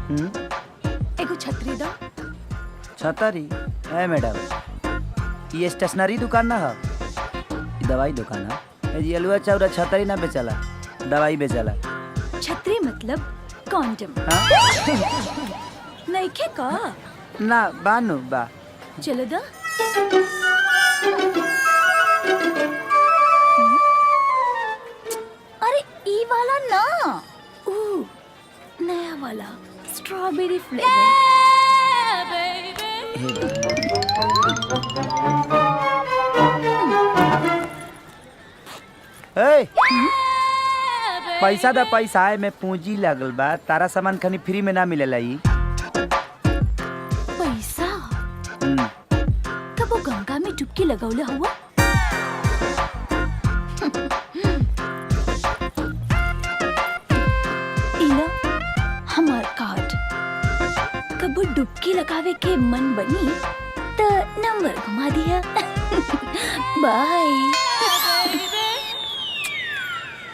एगो छतरी दा। छतरी? है मैडम, ये स्टेशनरी दुकान ना है, ये दवाई दुकान है। ये अलुआ चाउरा छतरी ना बेचला, दवाई बेचला। छतरी मतलब कॉन्डम। नहीं खे का? ना बानू बा। चलो दा। अरे ई वाला ना, नया वाला स्ट्रॉबेरी फ्लेवर। पैसा दा पैसा है में पूंजी लगल बा, तारा सामान खनी फ्री में ना मिलेला। ई पैसा कब वो गंगा में डुबकी लगौले हुआ? इला हमार कार्ड। कब वो डुबकी लगावे के मन बनी तो नंबर घुमा दिया। बाय।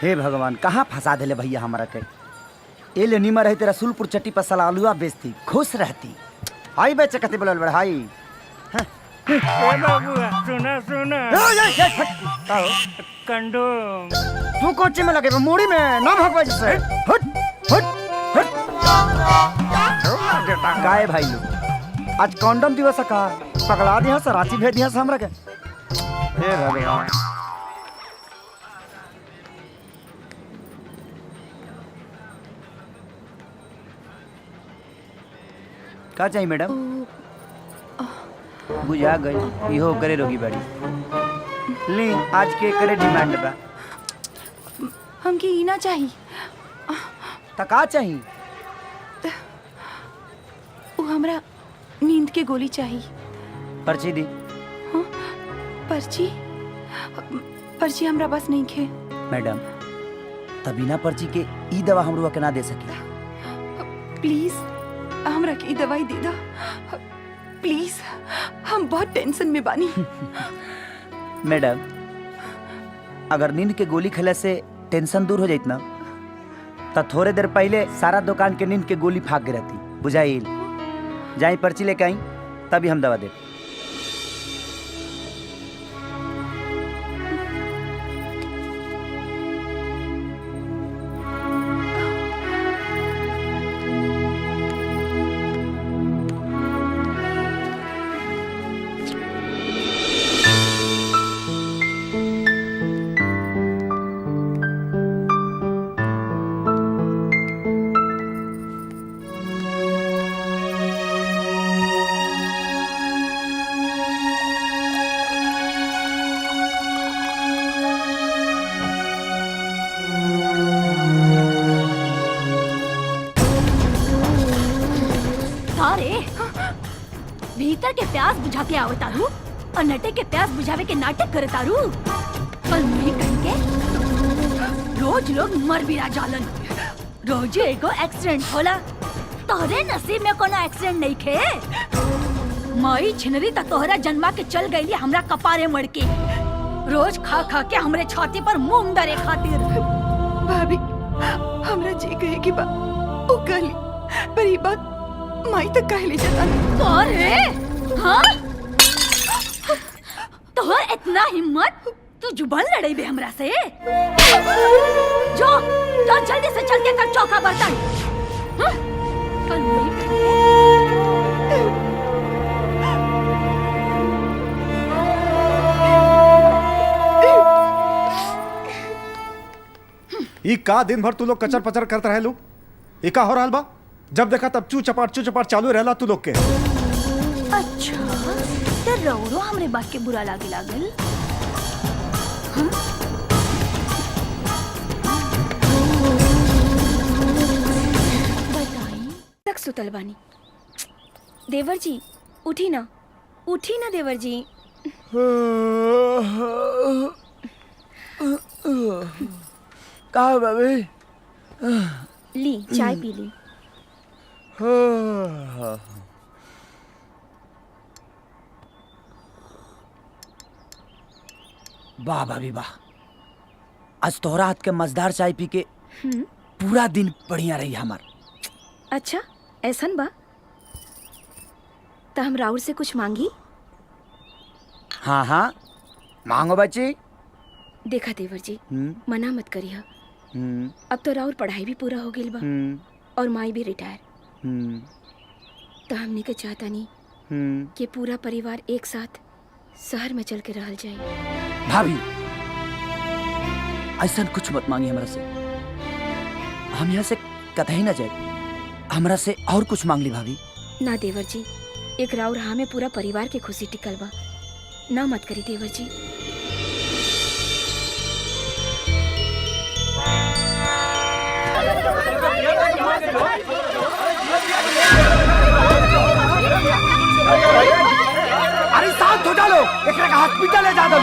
हे भगवान, कहाँ फंसा देले भैया हमारा के। ए ले नीमा रही तेरा सुलपुर चट्टी पर साला आलूआ बेचती, खुश रहती। हाई बेचे कते बोलल बड़ हाई। ए बाबूआ सुना सुना कंडोम। तू कोची में लगे मूड़ी में ना भगवा जैसे। हट हट हट। गाय भाई लोग, आज कंडोम दिवस का पगला दिया से रांची भेज दिया से हमरा के। हे भगवान, का चाहिए मैडम? बुझा गई, इहो करे रोगी बाड़ी। ली आज के करे डिमांड बा। हमके ई ना चाहिए। त का चाहिए? वो हमरा नींद के गोली चाहिए। पर्ची दी। हाँ? पर्ची? पर्ची हमरा पास नहीं खे। मैडम, तभी ना पर्ची के ई दवा हमरो के ना दे सकी। प्लीज हमरा के ई दवाई दे दा प्लीज, हम बहुत टेंशन में बानी। मैडम, अगर नींद के गोली खेले से टेंशन दूर हो जाइत ना, तो थोड़े देर पहले सारा दुकान के नींद के गोली फाक गिरती। बुझाइल? जाई पर्ची लेके आई, तभी हम दवा दे। भीतर के प्यास बुझा के आवतारू और नटे के प्यास बुझावे के नाटक करतारू। कल मुही कहीं के रोज लोग मर बिना जालन, रोज एगो एक्सीडेंट होला। तोहरे नसीब में कोनो एक्सीडेंट नहीं खे। माई छिनरी त तोहरा जन्मा के चल गईली हमरा कपारे मड़ के, रोज खा खा के हमरे छाती पर मूंग दरे खातिर। भाभी, हमरा जी कहे की बात ओ गली पर ये बात माई तक कहले जाता। अरे हाँ, तोहर इतना हिम्मत, तू जुबान लड़ाई बे हमरा से। जो जल्दी से चल के कर चौका बर्तन। हाँ? कल वही ई का दिन भर तू लोग कचर पचर करते रहे लोग। ई का हो रहल बा? जब देखा तब चू चपाट चालू रहला तू लोग के। अच्छा, तो रौरो हमरे बात के बुरा लागे लागल। हाँ? बताई तक सुतल बानी। देवर जी उठी ना देवर जी। का बाबे? ली चाय पी ली। वाह भाभी वाह, आज तोहरा हाथ के मजेदार चाय पी के पूरा दिन बढ़िया रही हमार। अच्छा ऐसन बा तो हम राउर से कुछ मांगी। हाँ हाँ मांगो बच्ची। देखा देवर जी, मना मत करिए। हम्म, अब तो राउर पढ़ाई भी पूरा हो गई बा हम्म, और माई भी रिटायर। हम्म, तो हमने के चाहता नहीं कि पूरा परिवार एक साथ शहर में चल के रहल जाए। भाभी ऐसा कुछ मत मांगी हमरा से। हम यहाँ से कतई ना जाए। हमरा से और कुछ मांग ली भाभी। ना देवर जी, एक राउर हाँ में पूरा परिवार के खुशी टिकल बा। ना मत करी देवर जी। अरे शांत हो जा लो, एकरा के हॉस्पिटल ले जा दो।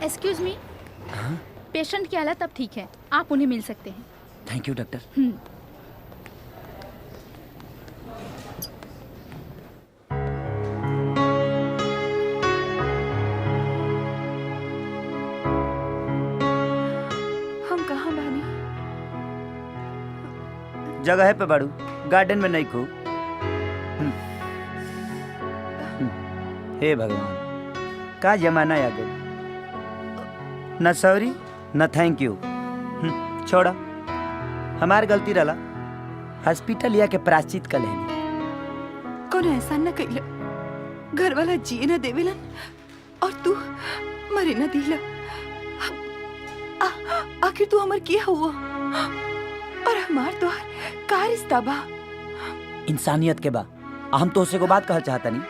एक्सक्यूज मी, पेशेंट की हालत अब ठीक है, आप उन्हें मिल सकते हैं। Thank you doctor. हम कहाँ बानी? जगह पे बाड़ू, गार्डन में नहीं खो। हे भगवान, का जमाना आ गई। न सॉरी न थैंक यू। छोड़ा, हमार गलती रहा। हॉस्पिटल या के प्राश्चित कर लेनी। कौन एहसान न कैला, घर वाला जिए न देवेलन और तू मरे न दिला। आखिर तू हमर किया हुआ और हमार तो का रिश्ता बा? इंसानियत के बा। हम तो उसे को बात कहल चाहता नहीं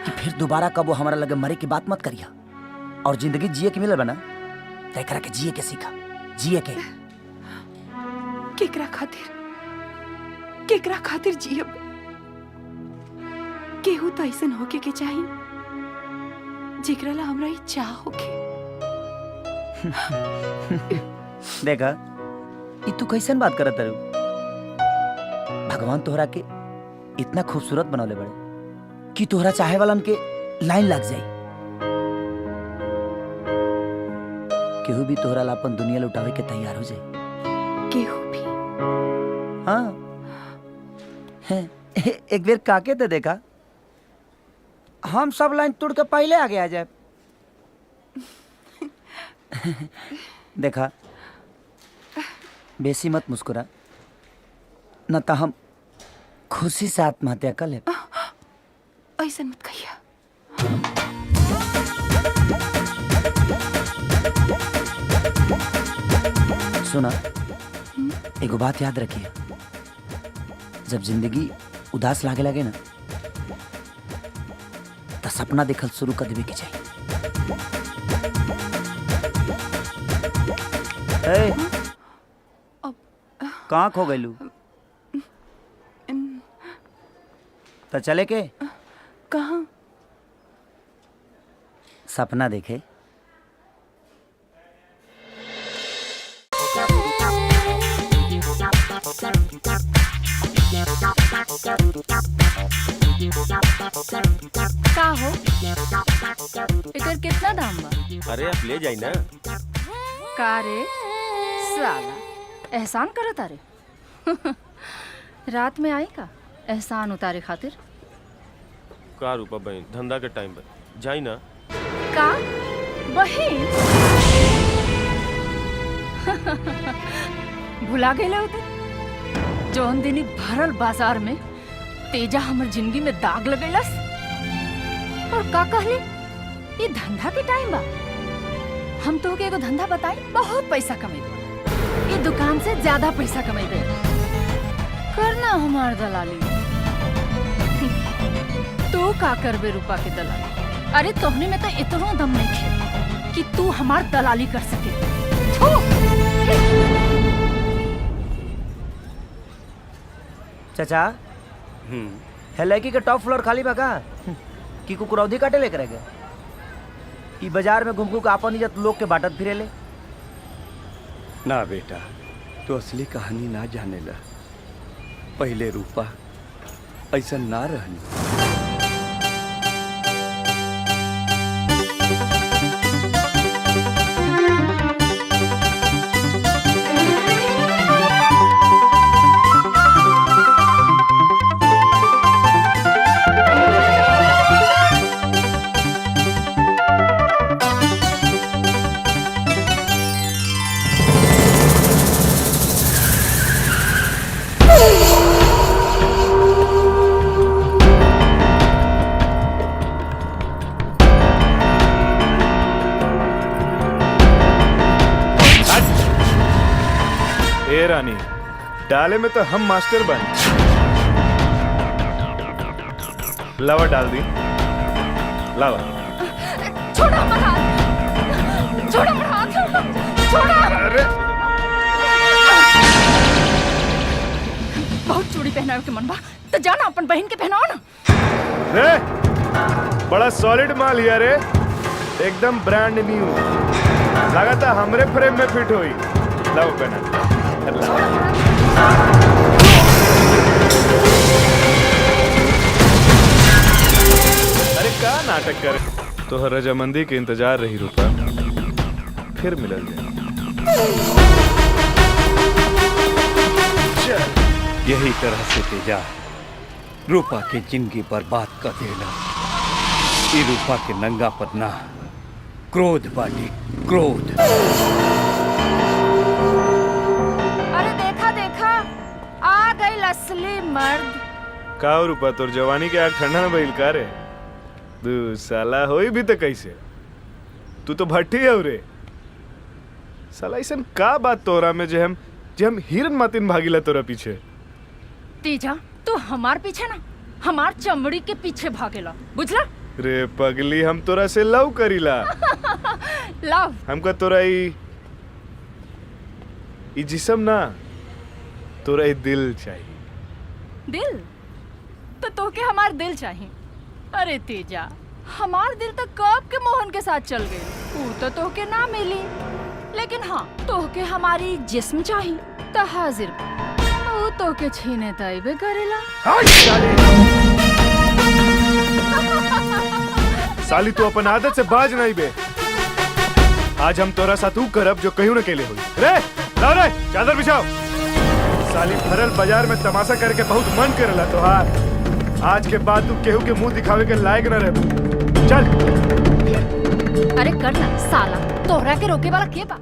कि फिर दोबारा कब वो हमारा लगे मरे की बात मत करिया। और जिंदगी जिए के मिलल बना, तय करा के जिए के सीखा। जिए के केकरा खातिर जियब? केहू तो ऐसन होके के चाहिए जेकरा ला हमरा चाह होके। देखा, ई तू कैसन बात करत रहो। भगवान तोहरा के इतना खूबसूरत बनौले बड़े कि तोहरा चाहे वालन के लाइन लग जाए। केहू भी तोहरा ला अपन दुनिया लुटावे के तैयार हो जाए। केहू भी? हाँ, एक बेर काके तो देखा, हम सब लाइन तोड़ के पहले आगे आ जाए। देखा, बेसी मत मुस्कुरा, न तो हम खुशी से आत्महत्या कर ले। ऐसा मत कहिया। सुना, एगो बात याद रखिए, जब जिंदगी उदास लागे लगे ना, तो सपना देखल शुरू कर देवे के चाहिए। कहाँ खो गइलू? तो चले के कहाँ? सपना देखे। का हो, एकर कितना दाम बा? अरे आप ले जाई ना। का रे साला, एहसान करत तारे। रात में आई का एहसान उतारे खातिर? का रूपा बहन, धंधा के टाइम पर जाई ना। का बहिन? भुला गए होते जौन दिन भरल बाजार में तेजा हमर जिंदगी में दाग लगेलस। और का कहले, ये धंधा के टाइम बा। हम तो के एगो धंधा बताई, बहुत पैसा कमेबे। ये दुकान से ज्यादा पैसा कमेबे। करना हमार दलाली। तू का करबे रूपा के दलाली? अरे तोहने में तो इतना दम नहीं है कि तू हमार दलाली कर सके। चाचा है लड़की के टॉप फ्लोर खाली बा का कि कुकुरौधी काटे लेकर गए ई बाजार में घूम घूम के आपन इज्जत लोग के बांटत फिरेले। ना बेटा, तो असली कहानी ना जानेला। पहले रूपा ऐसा ना रहनी। ए रानी, डाले में तो हम मास्टर बन। लावा डाल दी, लावा। छोड़ो हमारा हाथ, छोड़ो हमारा हाथ, छोड़ो। अरे बहुत चूड़ी पहनावे के मन बा तो जाना अपन बहन के पहनाओ ना। रे, बड़ा सॉलिड माल हिया रे, एकदम ब्रांड न्यू। लगाता हमरे फ्रेम में फिट हुई। लाओ पहना। अरे का नाटक कर तो रजामंदी के इंतजार रही रूपा, फिर मिलल जाए। यही तरह से तेजा रूपा के जिंदगी बर्बाद कर देला। ई रूपा के नंगा पतना क्रोध बाटी, क्रोध। अरे देखा देखा, आ गई असली मर्द। का रूपा, तोर जवानी के आग ठंडा न भइल का रे? दू साला होई भी तो कैसे? तू तो भट्टी है रे साला। ऐसन का बात तोरा में जे हम हिरन मातिन भागीला तोरा पीछे। तेजा, तू हमार पीछे ना हमार चमड़ी के पीछे भागेला, बुझला? रे पगली, हम तोरा से लव करीला। लव? हमका तोरा ई जिस्म ना, तोरा ई दिल चाहिए। दिल? तो तोके हमार दिल चाहिए। अरे तेजा, हमार दिल तो कब के मोहन के साथ चल गए, वो तो तोके ना मिली। लेकिन हाँ, तोके हमारी जिस्म चाहिए तो हाजिर बा। वो तोके छीने ताइबे करेला। साली तू अपन आदत से बाज नहीं बे। आज हम तोरा साथ ऊ करब जो कहीं न केले हुई। रे लाओ रे, चादर बिछाओ। साली भरल बाजार में तमाशा करके बहुत मन करेला तोहार। आज के बाद तू केहू के मुंह दिखावे के लायक न रहे। चल। अरे कर ना साला, तोहरा के रोके वाला के बा?